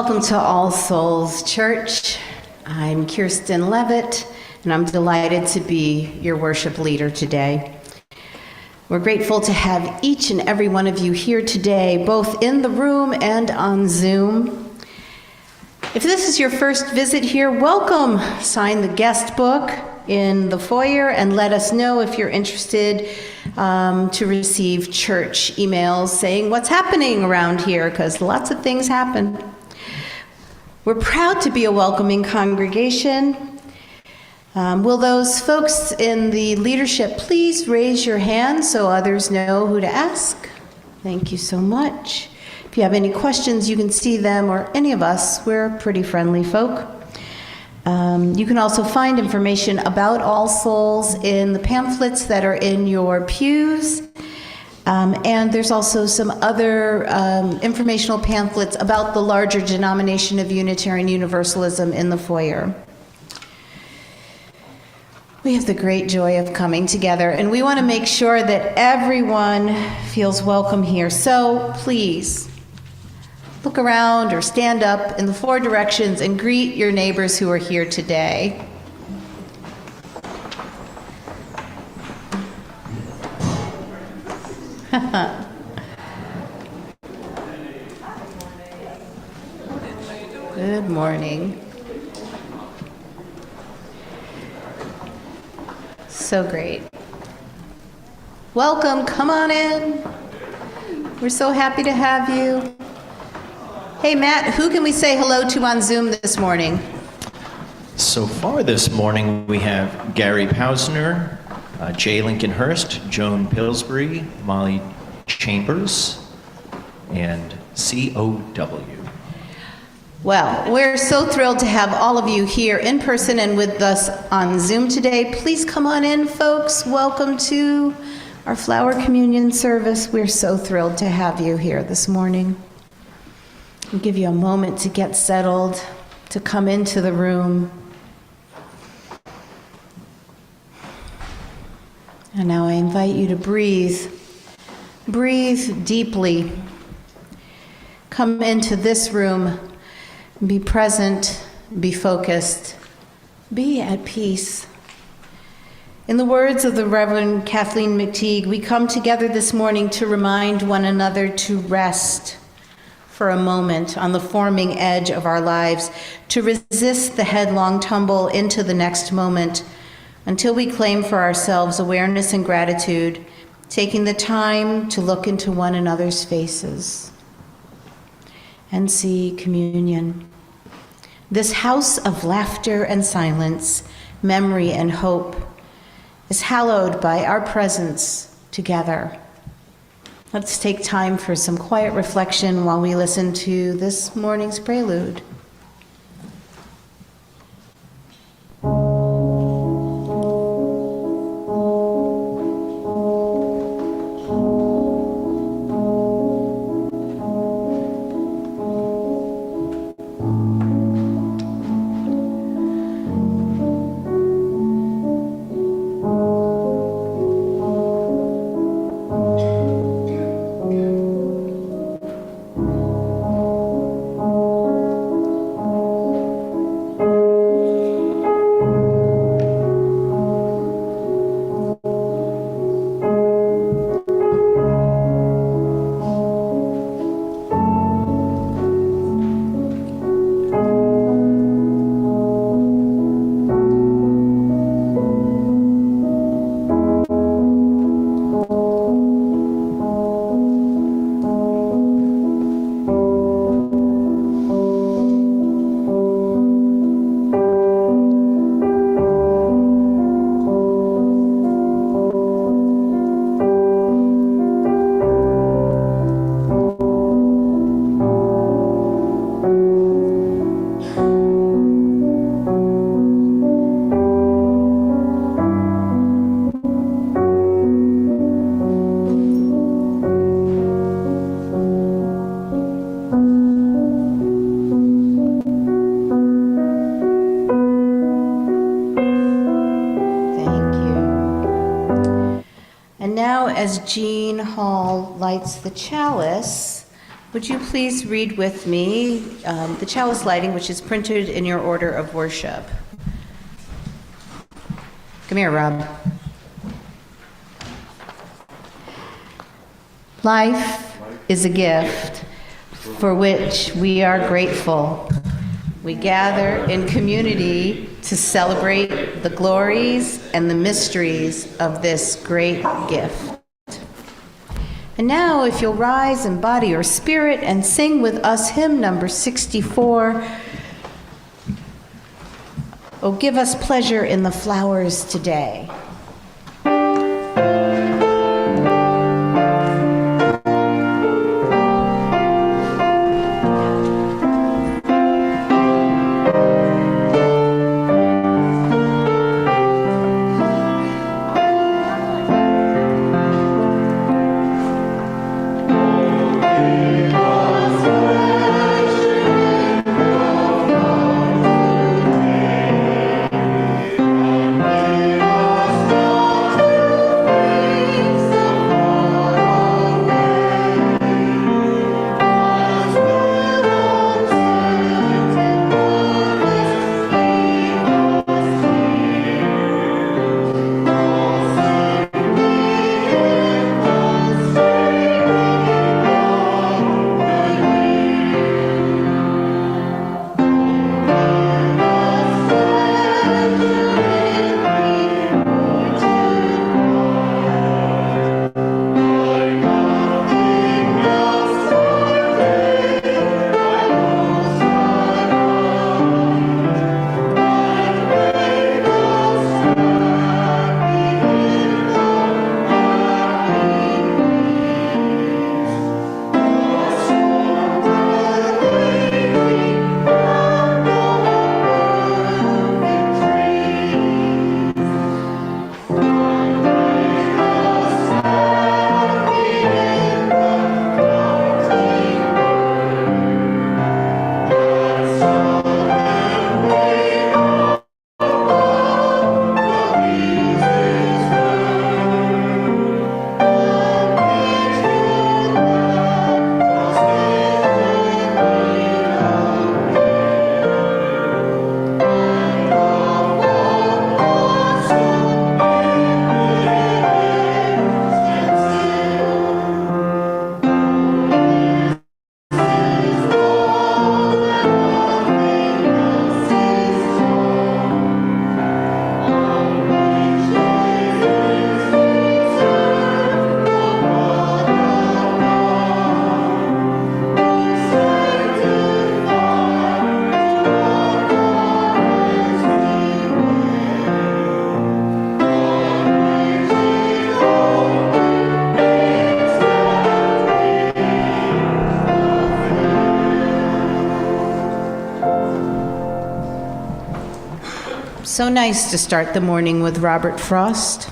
Welcome to All Souls Church. I'm Kirsten Levitt, and I'm delighted to be your worship leader today. We're grateful to have each and every one of you here today, both in the room and on Zoom. If this is your first visit here, welcome. Sign the guest book in the foyer and let us know if you're interested to receive church emails saying what's happening around here, because lots of things happen. We're proud to be a welcoming congregation. Will those folks in the leadership please raise your hand so others know who to ask? Thank you so much. If you have any questions, you can see them or any of us. We're pretty friendly folk. You can also find information about All Souls in the pamphlets that are in your pews. And there's also some other informational pamphlets about the larger denomination of Unitarian Universalism in the foyer. We have the great joy of coming together, and we want to make sure that everyone feels welcome here. So please, look around or stand up in the four directions and greet your neighbors who are here today. Good morning. So great. Welcome, come on in. We're so happy to have you. Hey Matt, who can we say hello to on Zoom this morning? So far this morning we have Gary Pausner, Jay Lincoln Hurst, Joan Pillsbury, Molly Chambers, and COW. Well, we're so thrilled to have all of you here in person and with us on Zoom today. Please come on in, folks. Welcome to our Flower Communion service. We're so thrilled to have you here this morning. I'll give you a moment to get settled, to come into the room. And now I invite you to breathe. Breathe deeply. Come into this room. Be present, be focused, be at peace. In the words of the Reverend Kathleen McTeague, we come together this morning to remind one another to rest for a moment on the forming edge of our lives, to resist the headlong tumble into the next moment until we claim for ourselves awareness and gratitude, taking the time to look into one another's faces and see communion. This house of laughter and silence, memory and hope, is hallowed by our presence together. Let's take time for some quiet reflection while we listen to this morning's prelude. as Jean Hall lights the chalice, Would you please read with me the chalice lighting, which is printed in your order of worship? Come here, Rob. Life is a gift for which we are grateful. We gather in community to celebrate the glories and the mysteries of this great gift. And now, if you'll rise in body or spirit and sing with us hymn number 64, "Oh, give us pleasure in the flowers today." So nice to start the morning with Robert Frost.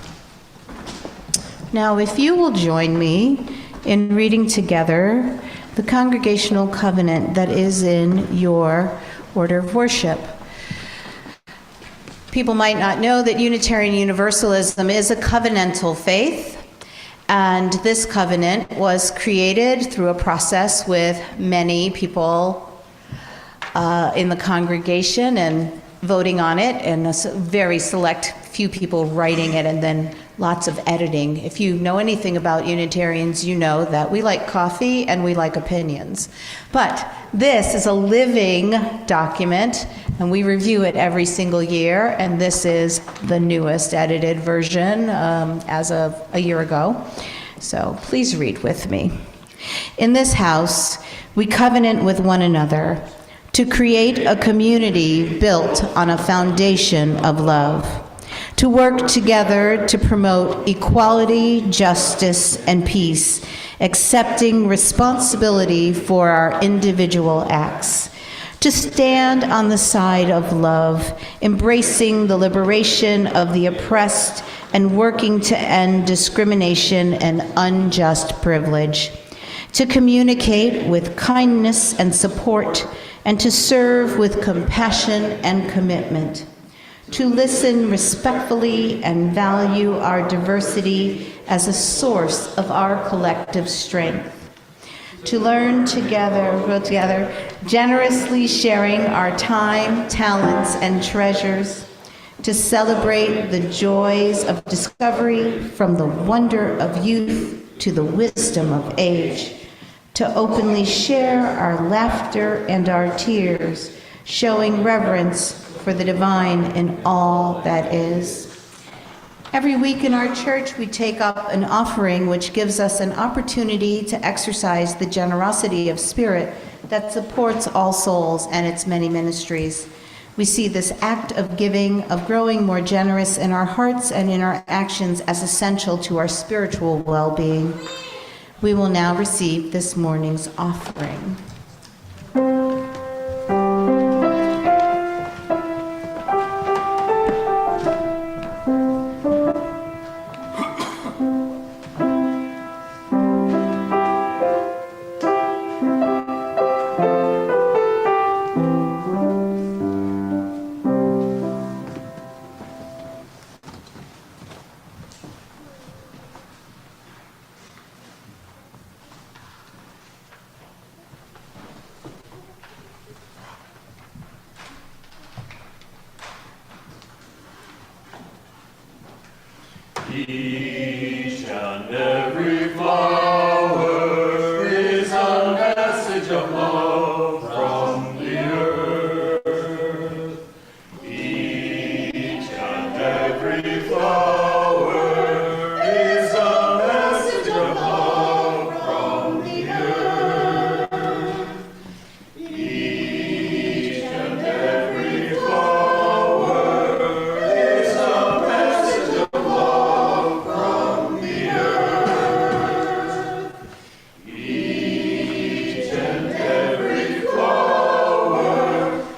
Now, if you will join me in reading together the congregational covenant that is in your order of worship. People might not know that Unitarian Universalism is a covenantal faith, and this covenant was created through a process with many people in the congregation and voting on it, and a very select few people writing it, and then lots of editing. If you know anything about Unitarians, you know that we like coffee and we like opinions. But this is a living document, and we review it every single year, and this is the newest edited version as of a year ago. So please read with me. In this house, we covenant with one another to create a community built on a foundation of love, to work together to promote equality, justice, and peace, accepting responsibility for our individual acts, to stand on the side of love, embracing the liberation of the oppressed and working to end discrimination and unjust privilege, to communicate with kindness and support, and to serve with compassion and commitment, to listen respectfully and value our diversity as a source of our collective strength, to learn together, grow together, generously sharing our time, talents, and treasures, to celebrate the joys of discovery from the wonder of youth to the wisdom of age, to openly share our laughter and our tears, showing reverence for the divine in all that is. Every week in our church, we take up an offering which gives us an opportunity to exercise the generosity of spirit that supports All Souls and its many ministries. We see this act of giving, of growing more generous in our hearts and in our actions as essential to our spiritual well-being. We will now receive this morning's offering. Each and every flower is a message of love from the earth. Each and every flower is a message of love from the earth. Each and every flower is a message of love from the earth. Each and every flower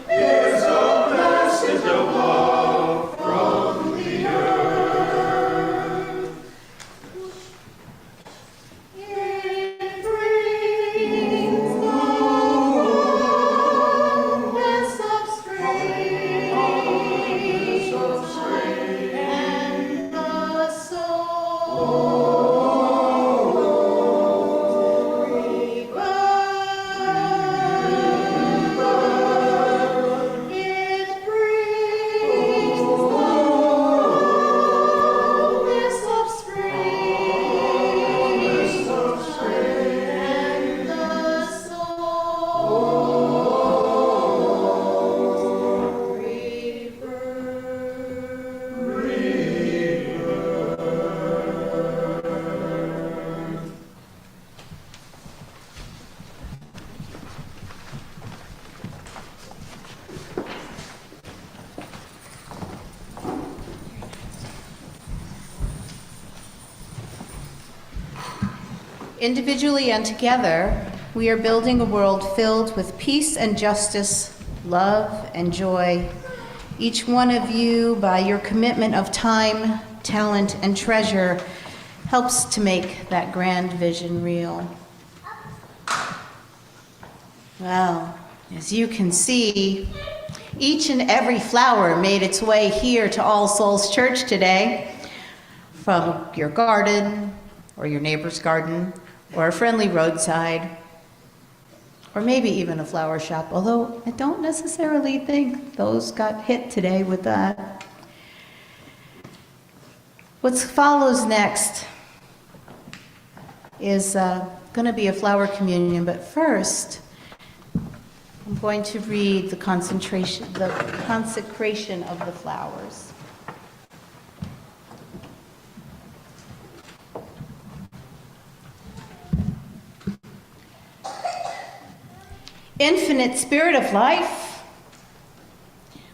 is a message of love from the earth. It brings the warmth of spring and the soul rebirth. It brings the warmth of spring and the soul rebirth. Individually and together, we are building a world filled with peace and justice, love and joy. Each one of you, by your commitment of time, talent, and treasure, helps to make that grand vision real. Well, as you can see, each and every flower made its way here to All Souls Church today, from your garden, or your neighbor's garden, or a friendly roadside, or maybe even a flower shop, although I don't necessarily think those got hit today with that. What follows next is going to be a flower communion, but first, I'm going to read the consecration of the flowers. Infinite Spirit of life,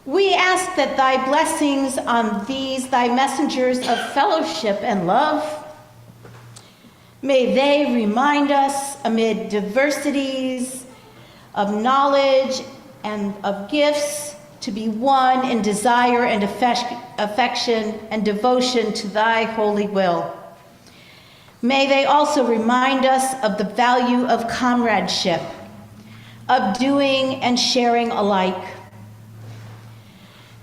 we ask that thy blessings on these, thy messengers of fellowship and love, may they remind us amid diversities of knowledge and of gifts to be one in desire and affection and devotion to thy holy will. May they also remind us of the value of comradeship, of doing and sharing alike.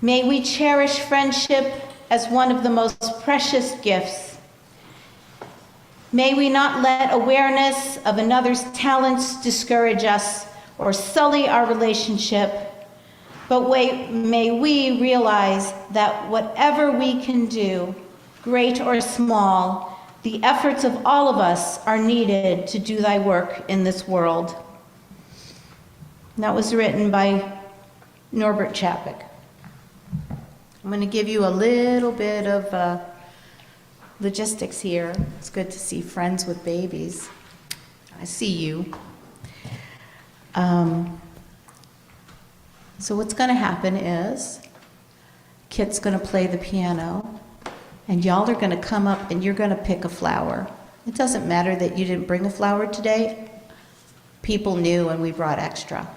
May we cherish friendship as one of the most precious gifts. May we not let awareness of another's talents discourage us or sully our relationship, but may we realize that whatever we can do, great or small, the efforts of all of us are needed to do thy work in this world. And that was written by Norbert Chapek. I'm going to give you a little bit of logistics here. It's good to see friends with babies. I see you. So what's going to happen is Kit's going to play the piano, and y'all are going to come up and you're going to pick a flower. It doesn't matter that you didn't bring a flower today. People knew and we brought extra.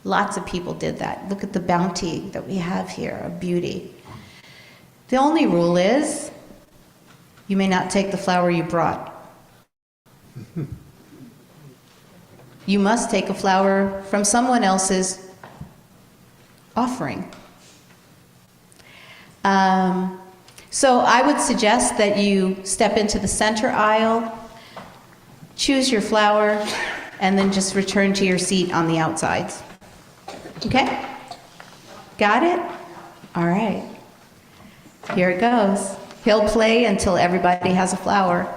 Lots of people did that. Look at the bounty that we have here of beauty. The only rule is you may not take the flower you brought. You must take a flower from someone else's offering. So I would suggest that you step into the center aisle, choose your flower, and then just return to your seat on the outsides. Okay? Got it? All right. Here it goes. He'll play until everybody has a flower.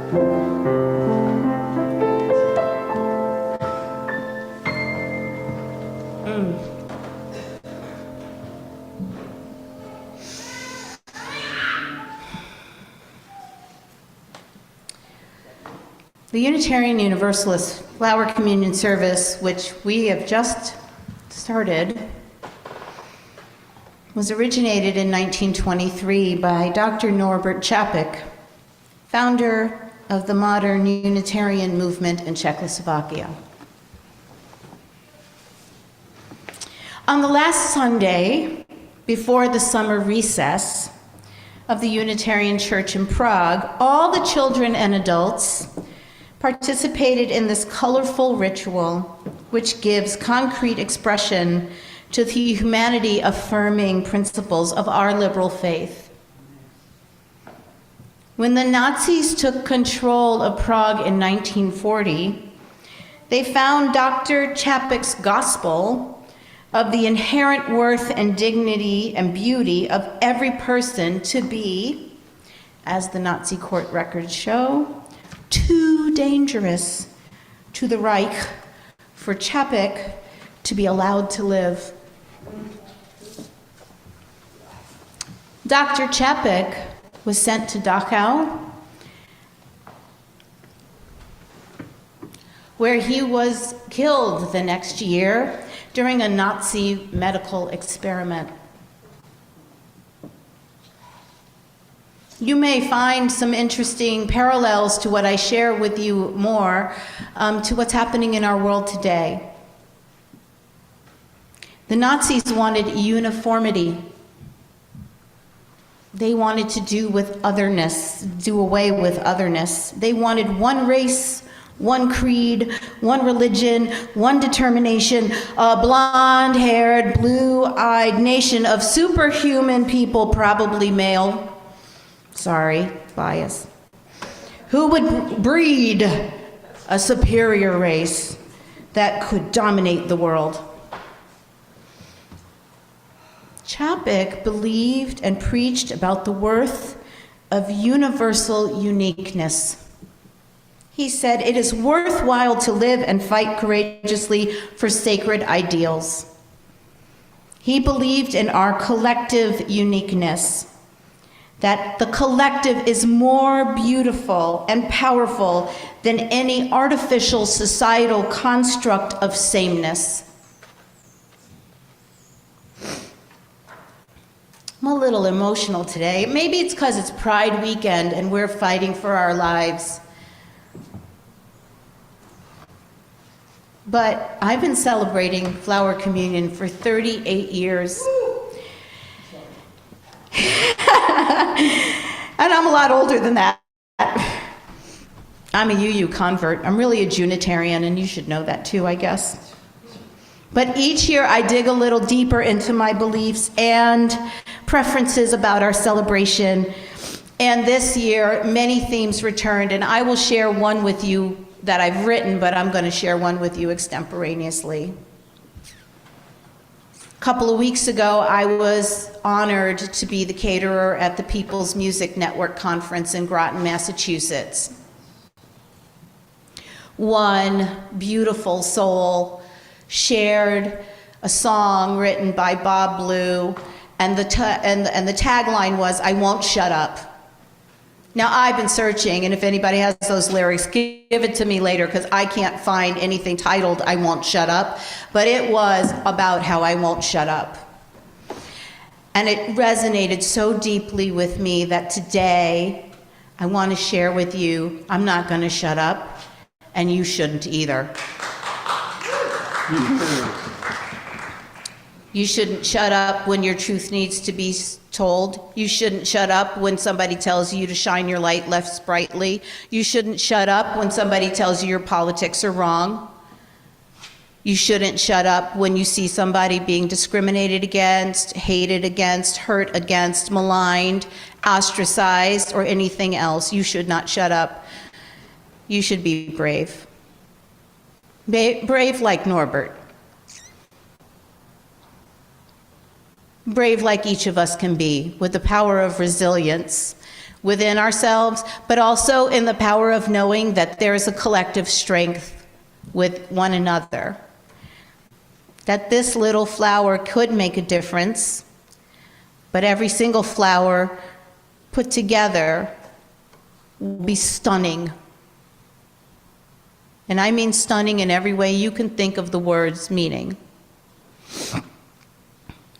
The Unitarian Universalist Flower Communion Service, which we have just started, was originated in 1923 by Dr. Norbert Čapek, founder of the modern Unitarian movement in Czechoslovakia. On the last Sunday, before the summer recess of the Unitarian Church in Prague, all the children and adults participated in this colorful ritual, which gives concrete expression to the humanity-affirming principles of our liberal faith. When the Nazis took control of Prague in 1940, they found Dr. Čapek's gospel of the inherent worth and dignity and beauty of every person to be, as the Nazi court records show, too dangerous to the Reich for Čapek to be allowed to live. Dr. Čapek was sent to Dachau, where he was killed the next year during a Nazi medical experiment. You may find some interesting parallels to what I share with you more to what's happening in our world today. The Nazis wanted uniformity. They wanted to do away with otherness. They wanted one race, one creed, one religion, one determination, a blonde-haired, blue-eyed nation of superhuman people, probably male. Sorry, bias. Who would breed a superior race that could dominate the world? Čapek believed and preached about the worth of universal uniqueness. He said, "It is worthwhile to live and fight courageously for sacred ideals." He believed in our collective uniqueness, that the collective is more beautiful and powerful than any artificial societal construct of sameness. I'm a little emotional today. Maybe it's because it's Pride weekend and we're fighting for our lives. But I've been celebrating Flower Communion for 38 years. And I'm a lot older than that. I'm a UU convert. I'm really a Junitarian, and you should know that too, I guess. But each year I dig a little deeper into my beliefs and preferences about our celebration. And this year, many themes returned, and I will share one with you that I've written, but I'm going to share one with you extemporaneously. A couple of weeks ago, I was honored to be the caterer at the People's Music Network Conference in Groton, Massachusetts. One beautiful soul shared a song written by Bob Blue, and the tagline was, "I won't shut up." Now, I've been searching, and if anybody has those lyrics, give it to me later, because I can't find anything titled "I Won't Shut Up," but it was about how I won't shut up. And it resonated so deeply with me that today I want to share with you, I'm not going to shut up, and you shouldn't either. You shouldn't shut up when your truth needs to be told. You shouldn't shut up when somebody tells you to shine your light less brightly. You shouldn't shut up when somebody tells you your politics are wrong. You shouldn't shut up when you see somebody being discriminated against, hated against, hurt against, maligned, ostracized, or anything else. You should not shut up. You should be brave. Brave like Norbert. Brave like each of us can be, with the power of resilience, within ourselves, but also in the power of knowing that there is a collective strength with one another. That this little flower could make a difference, but every single flower put together will be stunning. And I mean stunning in every way you can think of the word's meaning.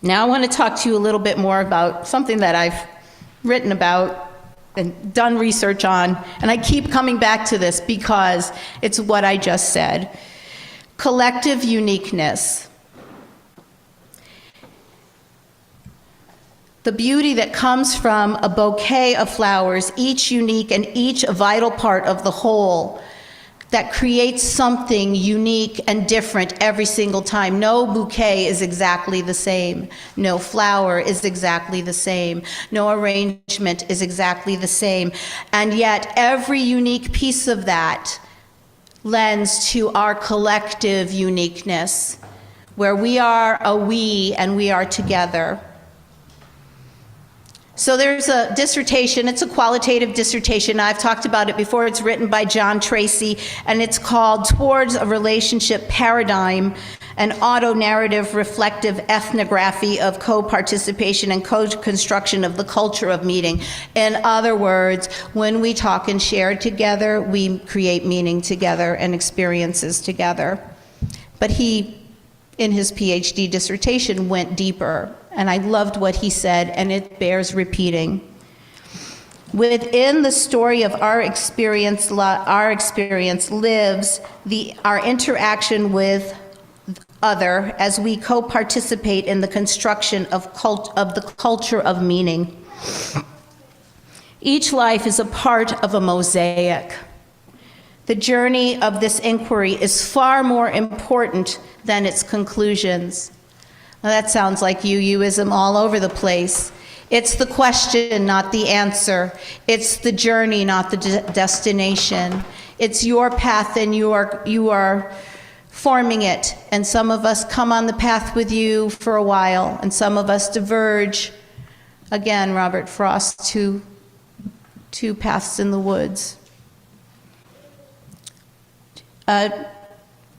Now I want to talk to you a little bit more about something that I've written about and done research on, and I keep coming back to this because it's what I just said. Collective uniqueness. The beauty that comes from a bouquet of flowers, each unique and each a vital part of the whole, that creates something unique and different every single time. No bouquet is exactly the same. No flower is exactly the same. No arrangement is exactly the same. And yet, every unique piece of that lends to our collective uniqueness, where we are a we and we are together. So there's a dissertation, it's a qualitative dissertation, I've talked about it before, it's written by John Tracy, and it's called Towards a Relationship Paradigm, an auto-narrative reflective ethnography of co-participation and co-construction of the culture of meaning. In other words, when we talk and share together, we create meaning together and experiences together. But he, in his PhD dissertation, went deeper. And I loved what he said, and it bears repeating. Within the story of our experience lives our interaction with other as we co-participate in the construction of the culture of meaning. Each life is a part of a mosaic. The journey of this inquiry is far more important than its conclusions. Well, that sounds like you-ism all over the place. It's the question, not the answer. It's the journey, not the destination. It's your path and you are forming it. And some of us come on the path with you for a while, and some of us diverge. Again, Robert Frost, two paths in the woods.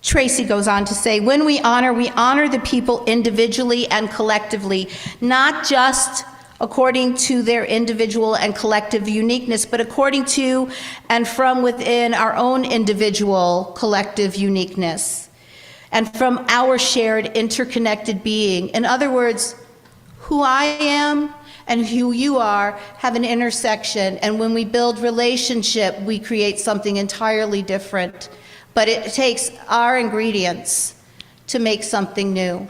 Tracy goes on to say, when we honor the people individually and collectively, not just according to their individual and collective uniqueness, but according to and from within our own individual collective uniqueness, and from our shared interconnected being. In other words, who I am and who you are have an intersection, and when we build relationship, we create something entirely different. But it takes our ingredients to make something new.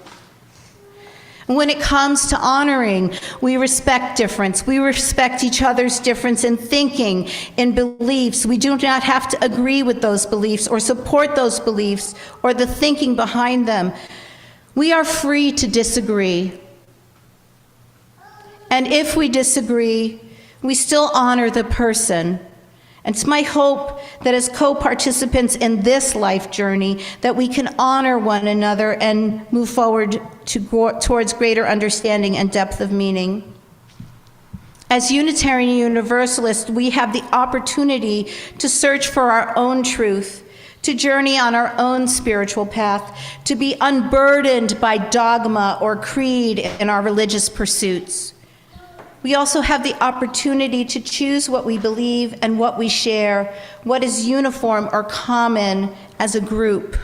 And when it comes to honoring, we respect difference. We respect each other's difference in thinking, in beliefs. We do not have to agree with those beliefs or support those beliefs or the thinking behind them. We are free to disagree. And if we disagree, we still honor the person. And it's my hope that as co-participants in this life journey, that we can honor one another and move forward towards greater understanding and depth of meaning. As Unitarian Universalists, we have the opportunity to search for our own truth, to journey on our own spiritual path, to be unburdened by dogma or creed in our religious pursuits. We also have the opportunity to choose what we believe and what we share, what is uniform or common as a group.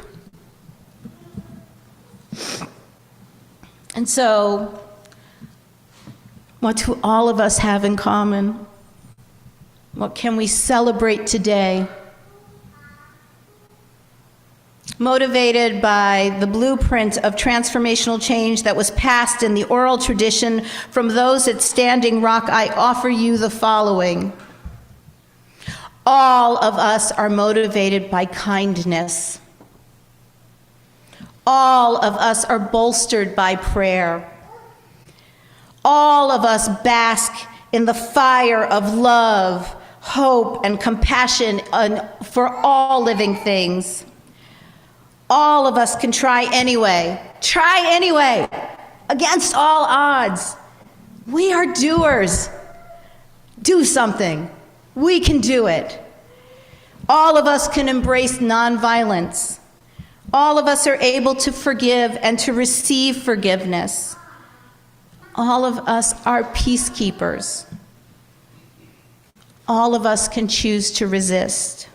And so, what do all of us have in common? What can we celebrate today? Motivated by the blueprint of transformational change that was passed in the oral tradition from those at Standing Rock, I offer you the following. All of us are motivated by kindness. All of us are bolstered by prayer. All of us bask in the fire of love, hope, and compassion for all living things. All of us can try anyway, against all odds. We are doers. Do something. We can do it. All of us can embrace nonviolence. All of us are able to forgive and to receive forgiveness. All of us are peacekeepers. All of us can choose to resist.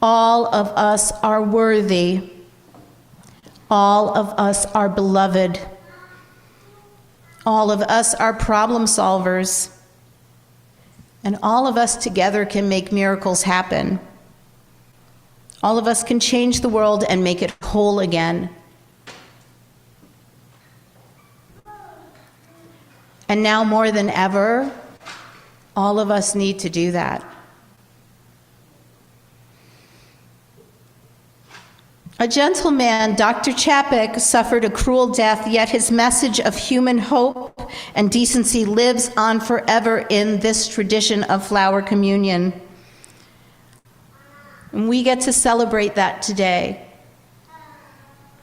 All of us are worthy. All of us are beloved. All of us are problem solvers. And all of us together can make miracles happen. All of us can change the world and make it whole again. And now more than ever, all of us need to do that. A gentleman, Dr. Chapek, suffered a cruel death, yet his message of human hope and decency lives on forever in this tradition of flower communion. And we get to celebrate that today.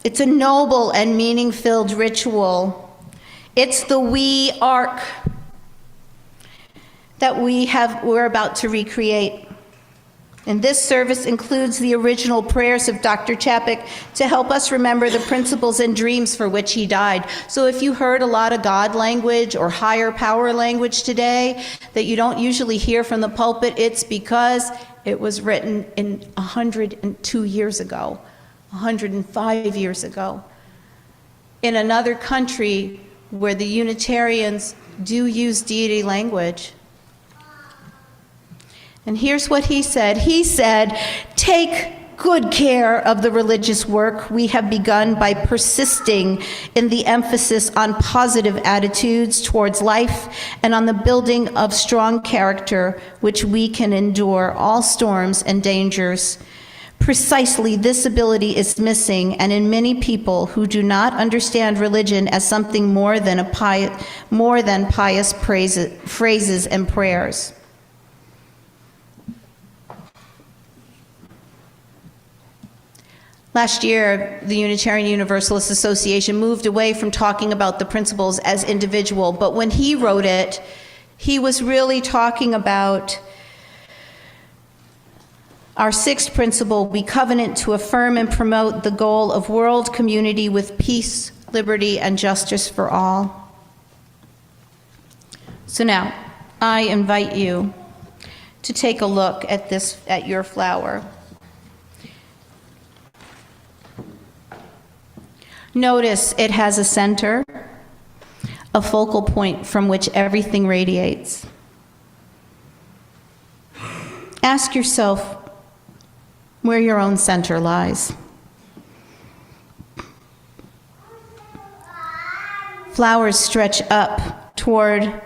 It's a noble and meaning-filled ritual. It's the we ark that we're about to recreate. And this service includes the original prayers of Dr. Chapek to help us remember the principles and dreams for which he died. So if you heard a lot of God language or higher power language today that you don't usually hear from the pulpit, it's because it was written in 102 years ago, 105 years ago, in another country where the Unitarians do use deity language. And here's what he said. He said, "Take good care of the religious work we have begun by persisting in the emphasis on positive attitudes towards life and on the building of strong character, which we can endure all storms and dangers. Precisely this ability is missing, and in many people who do not understand religion as something more than pious phrases and prayers." Last year, the Unitarian Universalist Association moved away from talking about the principles as individual, but when he wrote it, he was really talking about our sixth principle: we covenant to affirm and promote the goal of world community with peace, liberty, and justice for all. So now, I invite you to take a look at your flower. Notice it has a center, a focal point from which everything radiates. Ask yourself where your own center lies. Flowers stretch up toward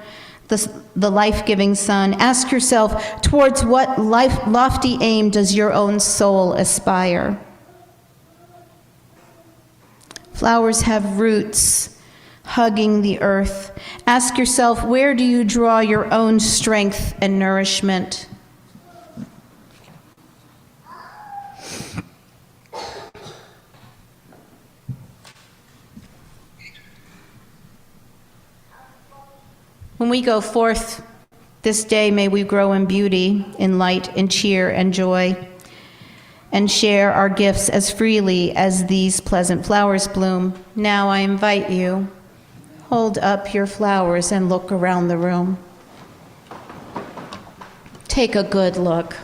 the life-giving sun. Ask yourself, towards what lofty aim does your own soul aspire? Flowers have roots hugging the earth. Ask yourself, where do you draw your own strength and nourishment? When we go forth this day, may we grow in beauty, in light, in cheer, and joy, and share our gifts as freely as these pleasant flowers bloom. Now I invite you, hold up your flowers and look around the room. Take a good look.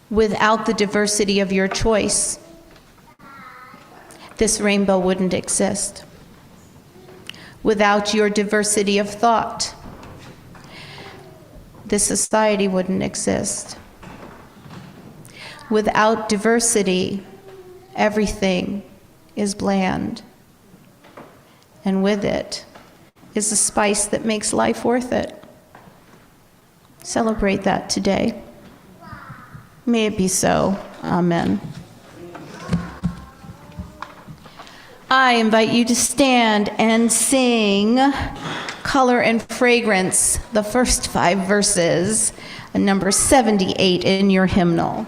Without the diversity of your choice, this rainbow wouldn't exist. Without your diversity of thought, this society wouldn't exist. Without diversity, everything is bland. And with it is a spice that makes life worth it. Celebrate that today. May it be so. Amen. I invite you to stand and sing Color and Fragrance, the first 5 verses, number 78 in your hymnal.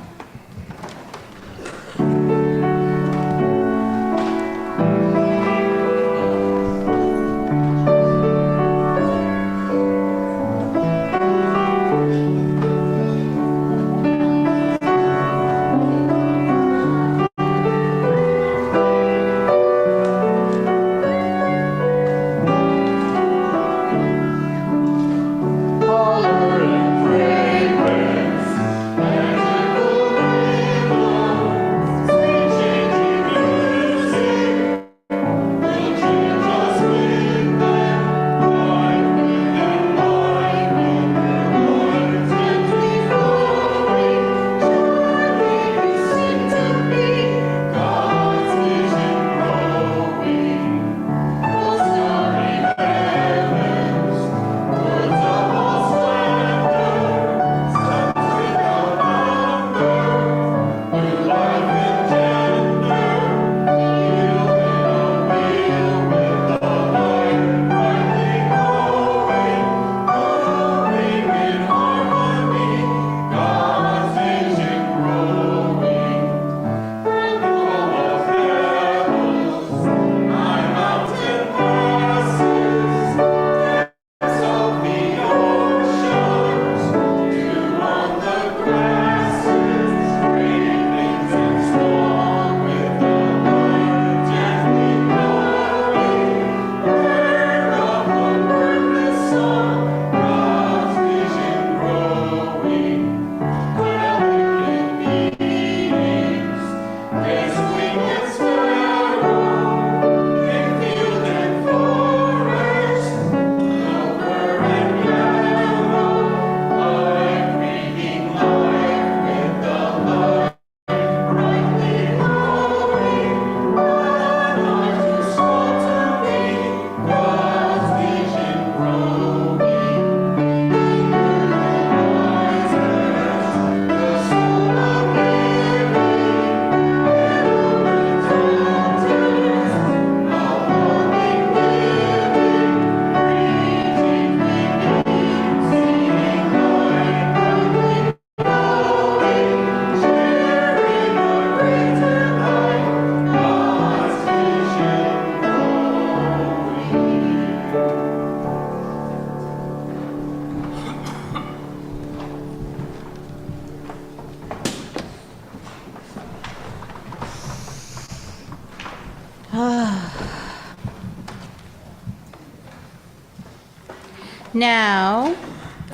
Now,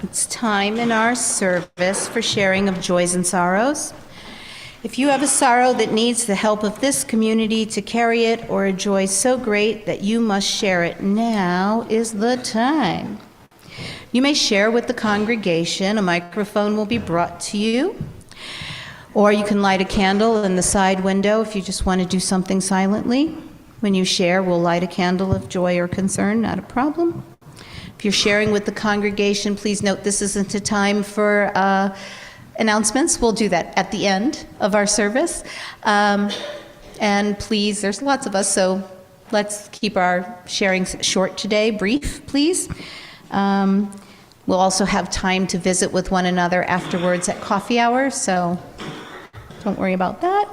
it's time in our service for sharing of joys and sorrows. If you have a sorrow that needs the help of this community to carry it, or a joy so great that you must share it, now is the time. You may share with the congregation. A microphone will be brought to you. Or you can light a candle in the side window if you just want to do something silently. When you share, we'll light a candle of joy or concern, not a problem. If you're sharing with the congregation, please note this isn't a time for announcements. We'll do that at the end of our service. And please, there's lots of us, so let's keep our sharing short today, brief, please. We'll also have time to visit with one another afterwards at coffee hour, so don't worry about that.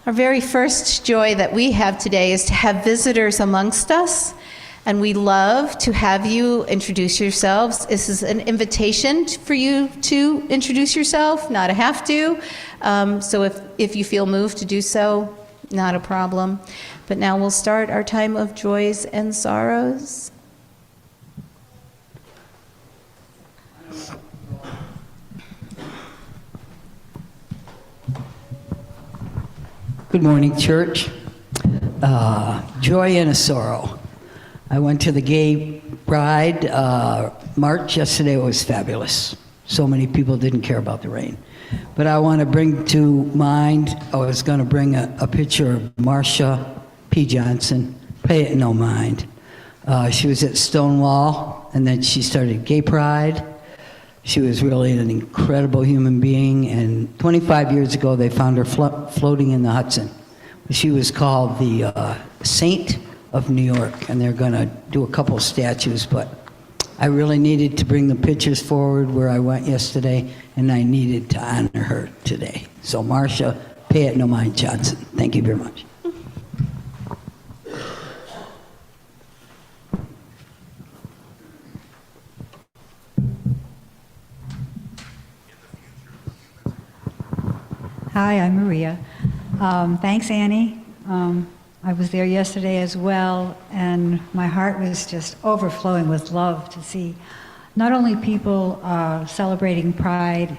Our very first joy that we have today is to have visitors amongst us, and we love to have you introduce yourselves. This is an invitation for you to introduce yourself, not a have to. So if you feel moved to do so, not a problem. But now we'll start our time of joys and sorrows. Good morning, church. Joy and a sorrow. I went to the gay pride march yesterday. It was fabulous. So many people didn't care about the rain. But I want to bring to mind, I was going to bring a picture of Marcia P. Johnson, pay it no mind. She was at Stonewall, and then she started gay pride. She was really an incredible human being, and 25 years ago they found her floating in the Hudson. She was called the Saint of New York, and they're going to do a couple statues, but I really needed to bring the pictures forward where I went yesterday, and I needed to honor her today. So Marcia, pay it no mind Johnson. Thank you very much. Hi, I'm Maria. Thanks, Annie. I was there yesterday as well, and my heart was just overflowing with love to see not only people celebrating Pride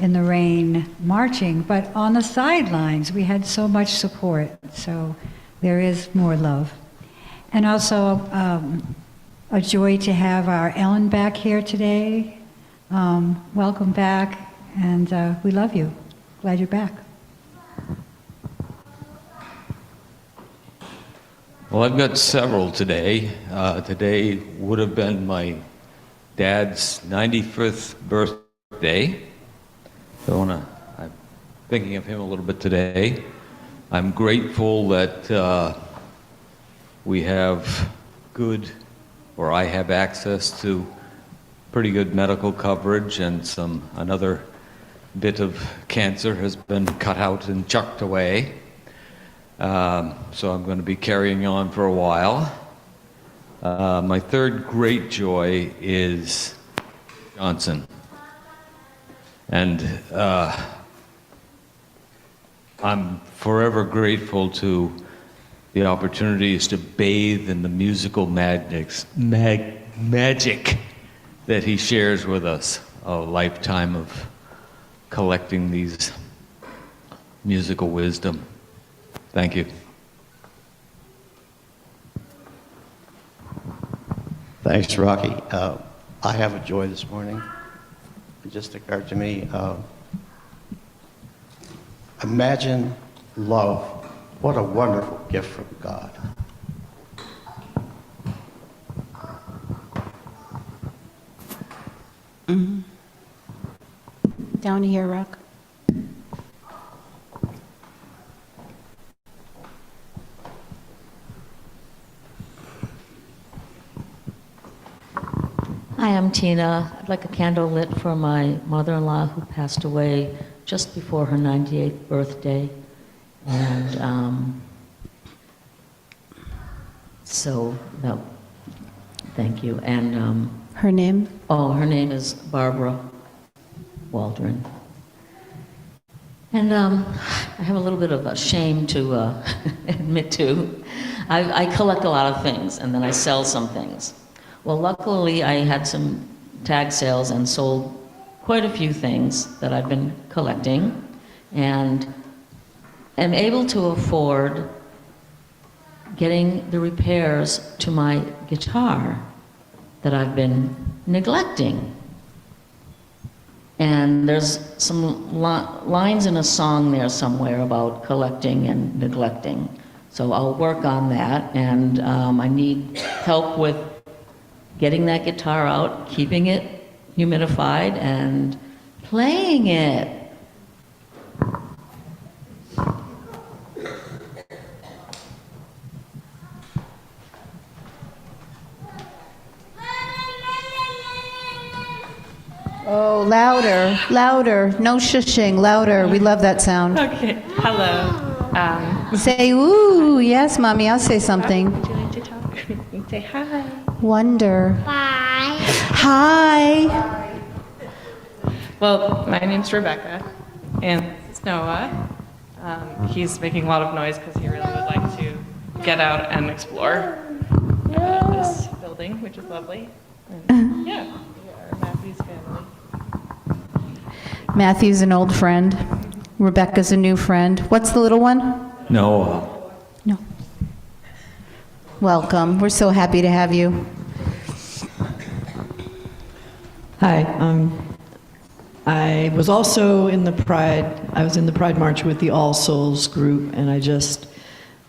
in the rain marching, but on the sidelines we had so much support. So there is more love. And also a joy to have our Ellen back here today. Welcome back, and we love you. Glad you're back. Well, I've got several today. Today would have been my dad's 95th birthday. So I'm thinking of him a little bit today. I'm grateful that we have I have access to pretty good medical coverage, and another bit of cancer has been cut out and chucked away. So I'm going to be carrying on for a while. My third great joy is Johnson. And I'm forever grateful to the opportunities to bathe in the musical magic that he shares with us, a lifetime of collecting these musical wisdom. Thank you. Thanks, Rocky. I have a joy this morning. It just occurred to me. Imagine love. What a wonderful gift from God. Mm-hmm. Down here, Rock. Hi, I'm Tina. I'd like a candle lit for my mother-in-law who passed away just before her 98th birthday. And thank you. And Her name? her name is Barbara Waldron. And I have a little bit of a shame to admit to. I collect a lot of things, and then I sell some things. Well, luckily, I had some tag sales and sold quite a few things that I've been collecting, and am able to afford getting the repairs to my guitar that I've been neglecting. And there's some lines in a song there somewhere about collecting and neglecting. So I'll work on that, and I need help with getting that guitar out, keeping it humidified, and playing it. Oh, louder, louder. No shushing, louder. We love that sound. Okay, hello. Say, ooh, yes, Mommy, I'll say something. Would you like to talk? Say hi. Wonder. Bye. Hi. Well, my name's Rebecca, and this is Noah. He's making a lot of noise because he really would like to get out and explore this building, which is lovely. And, yeah, we are Matthew's family. Matthew's an old friend. Rebecca's a new friend. What's the little one? No, No. Welcome. We're so happy to have you. Hi. I was also in the Pride. I was in the Pride March with the All Souls group, and I just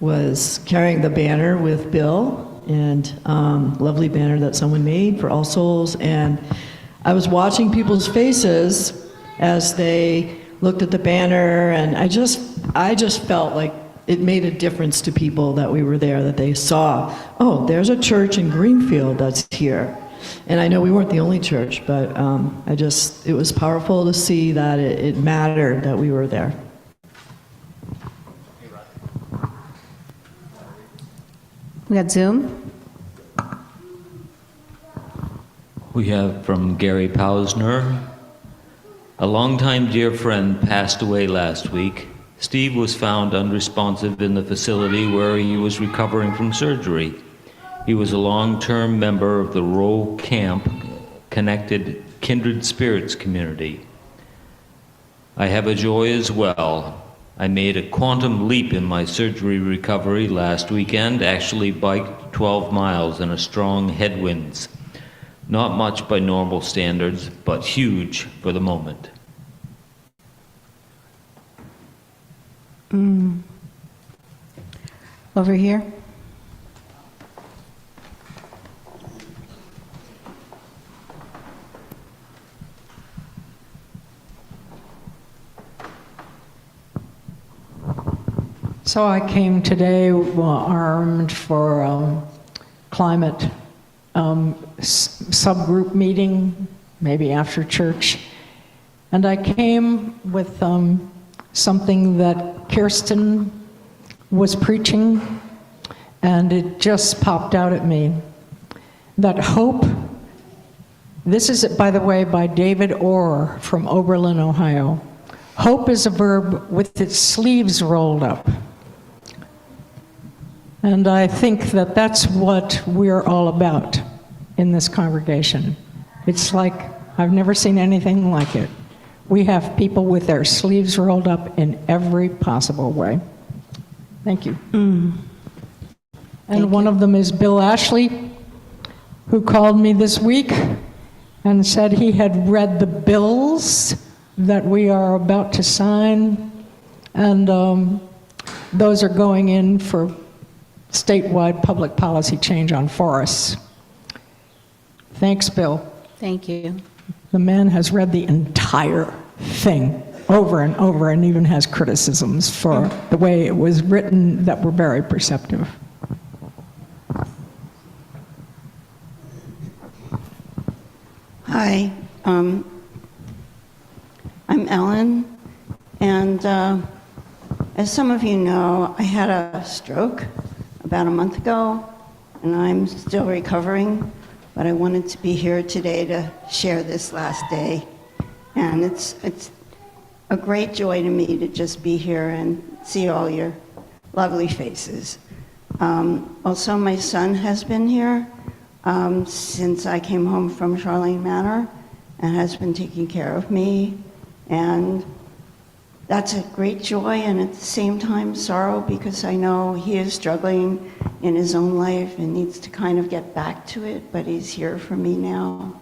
was carrying the banner with Bill, and lovely banner that someone made for All Souls. And I was watching people's faces as they looked at the banner, and I just felt like it made a difference to people that we were there, that they saw, oh, there's a church in Greenfield that's here. And I know we weren't the only church, but it was powerful to see that it mattered that we were there. We got Zoom. we have from Gary Pausner. A longtime dear friend passed away last week. Steve was found unresponsive in the facility where he was recovering from surgery. He was a long-term member of the Row Camp Connected Kindred Spirits community. I have a joy as well. I made a quantum leap in my surgery recovery last weekend, actually biked 12 miles in a strong headwinds. Not much by normal standards, but huge for the moment. Over here. So I came today armed for climate subgroup meeting, maybe after church. And I came with something that Kirsten was preaching, and it just popped out at me. That hope, this is, by the way, by David Orr from Oberlin, Ohio. Hope is a verb with its sleeves rolled up. And I think that that's what we're all about in this congregation. It's like, I've never seen anything like it. We have people with their sleeves rolled up in every possible way. Thank you. And one of them is Bill Ashley, who called me this week and said he had read the bills that we are about to sign, and those are going in for statewide public policy change on forests. Thanks, Bill. Thank you. The man has read the entire thing over and over and even has criticisms for the way it was written that were very perceptive. Hi, I'm Ellen, and as some of you know, I had a stroke about a month ago, and I'm still recovering, but I wanted to be here today to share this last day. And it's a great joy to me to just be here and see all your lovely faces. Also, my son has been here. since I came home from Charlene Manor and has been taking care of me. And that's a great joy and at the same time sorrow, because I know he is struggling in his own life and needs to kind of get back to it, but he's here for me now.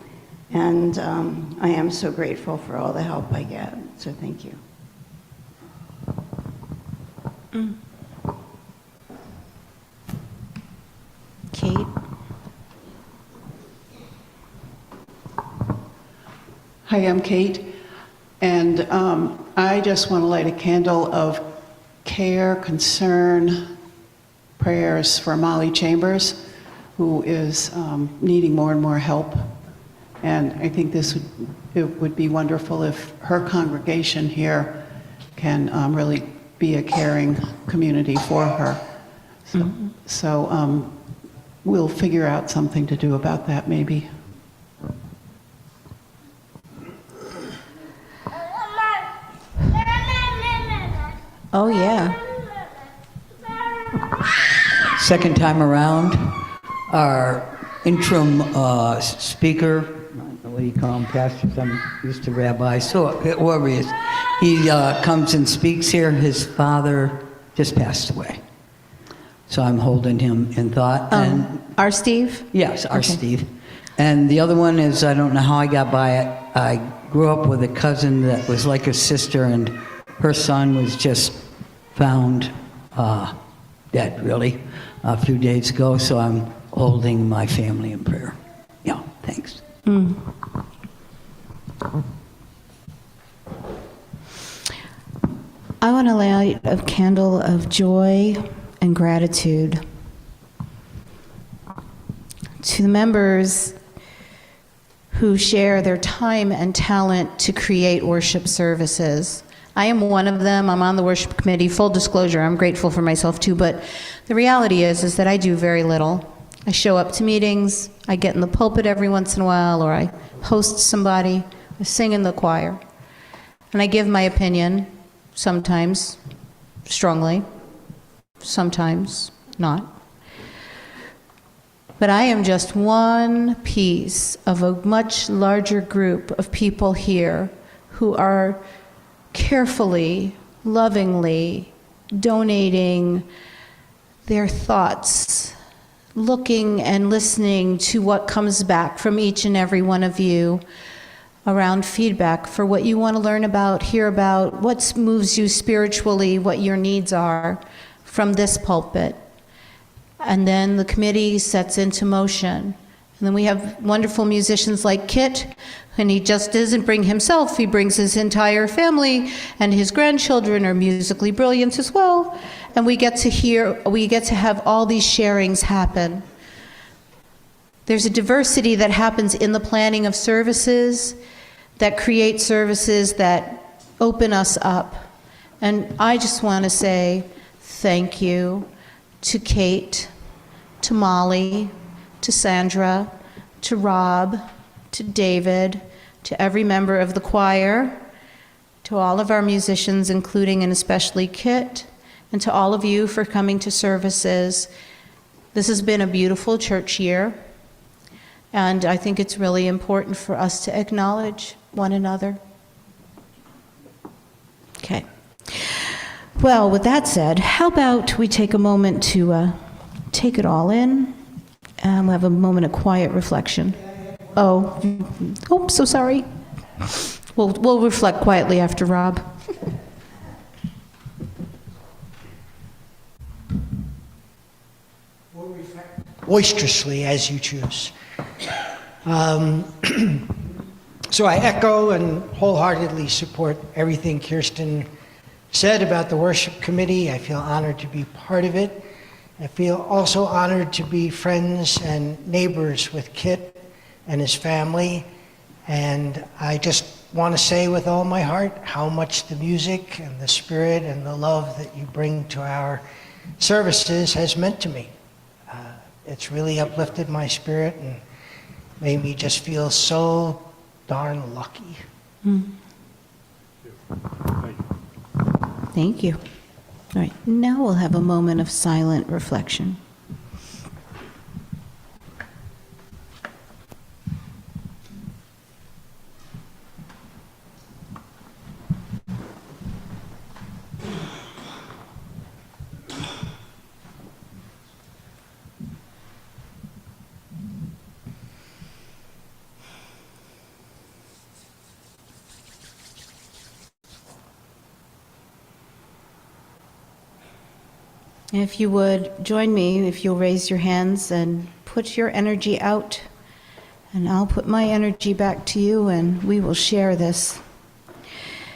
And I am so grateful for all the help I get, so thank you. Kate? Hi, I'm Kate, and I just want to light a candle of care, concern, prayers for Molly Chambers, who is needing more and more help. And I think it would be wonderful if her congregation here can really be a caring community for her. So we'll figure out something to do about that, maybe. Oh, yeah. Second time around, our interim speaker, what do you call him, pastor? I'm used to rabbi, so whoever he is, he comes and speaks here. His father just passed away. So I'm holding him in thought. And Our Steve? yes, our Steve. And the other one is, I don't know how I got by it. I grew up with a cousin that was like a sister, and her son was just found dead, really, a few days ago. So I'm holding my family in prayer. Yeah, thanks. I want to light a candle of joy and gratitude to the members who share their time and talent to create worship services. I am one of them. I'm on the worship committee. Full disclosure, I'm grateful for myself too, but the reality is that I do very little. I show up to meetings, I get in the pulpit every once in a while, or I host somebody, I sing in the choir, and I give my opinion, sometimes strongly, sometimes not. But I am just one piece of a much larger group of people here who are carefully, lovingly donating their thoughts, looking and listening to what comes back from each and every one of you around feedback for what you want to learn about, hear about, what moves you spiritually, what your needs are from this pulpit. And then the committee sets into motion. And then we have wonderful musicians like Kit, and he just doesn't bring himself, he brings his entire family, and his grandchildren are musically brilliant as well. And we get to have all these sharings happen. There's a diversity that happens in the planning of services, that create services that open us up. And I just want to say thank you to Kate, to Molly, to Sandra, to Rob, to David, to every member of the choir, to all of our musicians, including and especially Kit, and to all of you for coming to services. This has been a beautiful church year, and I think it's really important for us to acknowledge one another. Okay. Well, with that said, how about we take a moment to take it all in? We'll have a moment of quiet reflection. Oh, so sorry. We'll reflect quietly after Rob. We'll reflect boisterously as you choose. So I echo and wholeheartedly support everything Kirsten said about the worship committee. I feel honored to be part of it. I feel also honored to be friends and neighbors with Kit and his family. And I just want to say with all my heart how much the music and the spirit and the love that you bring to our services has meant to me. It's really uplifted my spirit and made me just feel so darn lucky. Thank you. All right, now we'll have a moment of silent reflection. If you would join me, if you'll raise your hands and put your energy out, and I'll put my energy back to you, and we will share this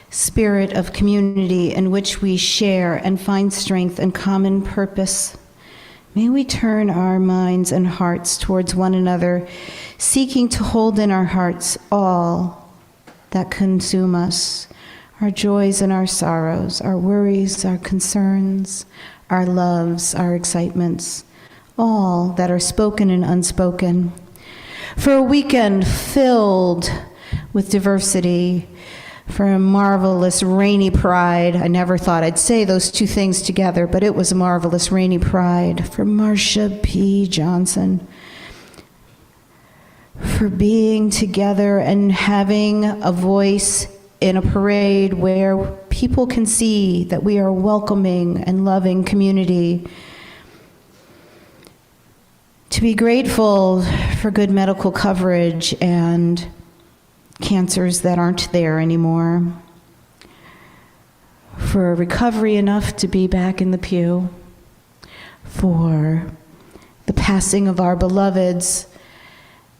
spirit of community in which we share and find strength and common purpose. May we turn our minds and hearts towards one another, seeking to hold in our hearts all that consume us, our joys and our sorrows, our worries, our concerns, our loves, our excitements, all that are spoken and unspoken. For a weekend filled with diversity, for a marvelous rainy pride. I never thought I'd say those two things together, but it was a marvelous rainy pride. For Marcia P. Johnson, for being together and having a voice in a parade where people can see that we are a welcoming and loving community. To be grateful for good medical coverage and cancers that aren't there anymore. For recovery enough to be back in the pew. For the passing of our beloveds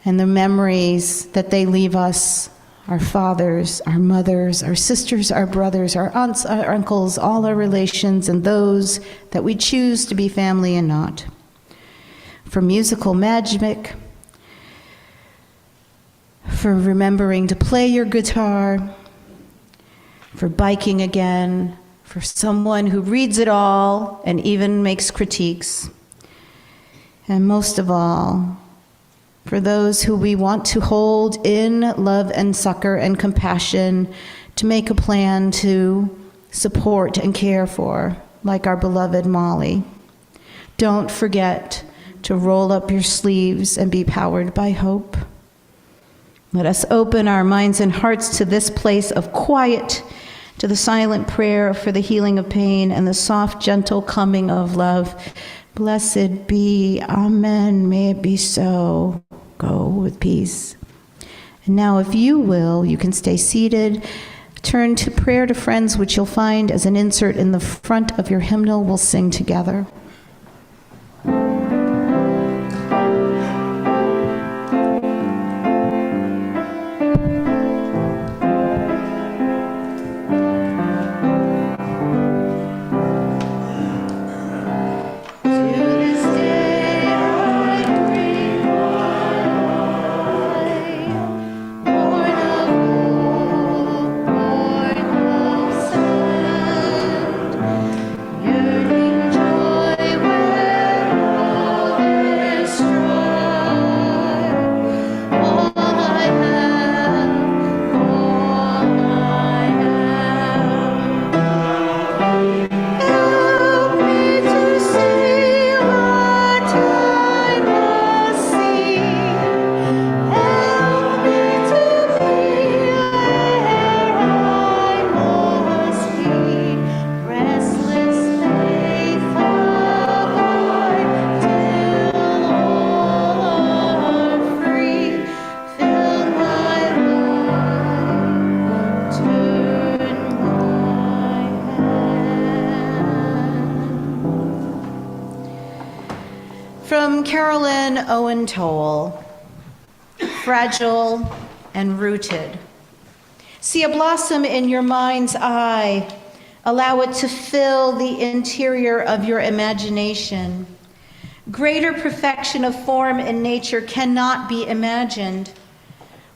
and the memories that they leave us, our fathers, our mothers, our sisters, our brothers, our aunts, our uncles, all our relations, and those that we choose to be family and not. For musical magic, for remembering to play your guitar, for biking again, for someone who reads it all and even makes critiques, and most of all, for those who we want to hold in love and succor and compassion, to make a plan to support and care for, like our beloved Molly. Don't forget to roll up your sleeves and be powered by hope. Let us open our minds and hearts to this place of quiet, to the silent prayer for the healing of pain and the soft, gentle coming of love. Blessed be, amen, may it be so. Go with peace. And now, if you will, you can stay seated. Turn to Prayer to Friends, which you'll find as an insert in the front of your hymnal. We'll sing together. From Carolyn Owen Toll, fragile and rooted. See a blossom in your mind's eye. Allow it to fill the interior of your imagination. Greater perfection of form in nature cannot be imagined.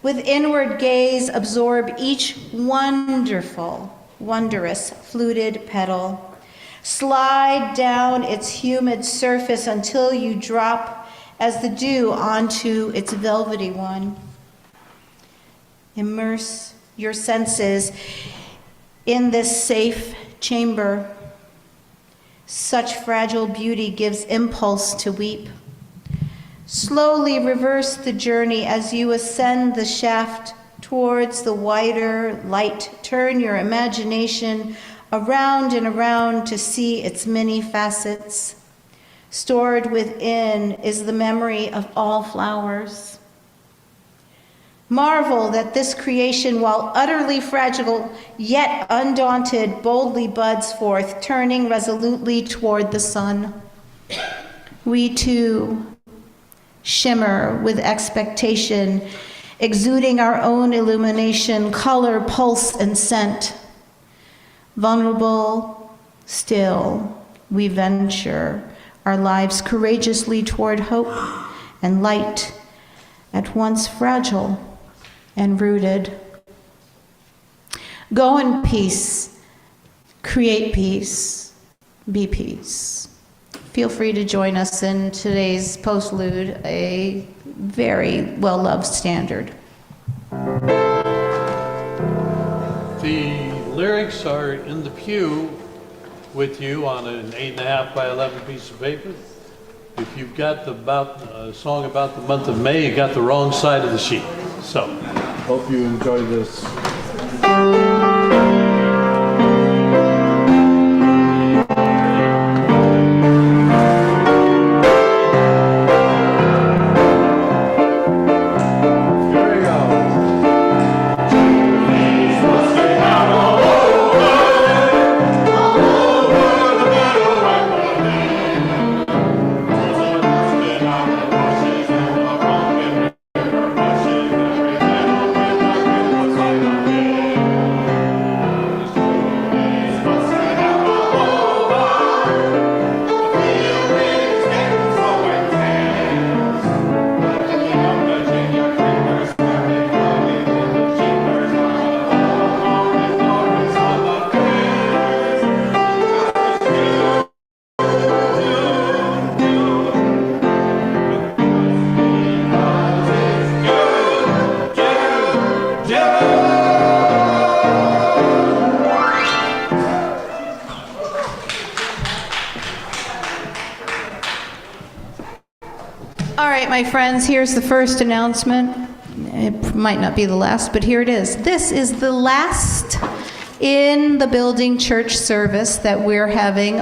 With inward gaze, absorb each wonderful, wondrous fluted petal. Slide down its humid surface until you drop as the dew onto its velvety one. Immerse your senses in this safe chamber. Such fragile beauty gives impulse to weep. Slowly reverse the journey as you ascend the shaft towards the wider light. Turn your imagination around and around to see its many facets. Stored within is the memory of all flowers. Marvel that this creation, while utterly fragile, yet undaunted, boldly buds forth, turning resolutely toward the sun. We too shimmer with expectation, exuding our own illumination, color, pulse, and scent. Vulnerable, still, we venture our lives courageously toward hope and light, at once fragile and rooted. Go in peace, create peace, be peace. Feel free to join us in today's postlude, a very well-loved standard. The lyrics are in the pew with you on an 8.5 by 11 piece of paper. If you've got the song about the month of May, you got the wrong side of the sheet. So, hope you enjoy this. All right, my friends, here's the first announcement. It might not be the last, but here it is. This is the last in the building church service that we're having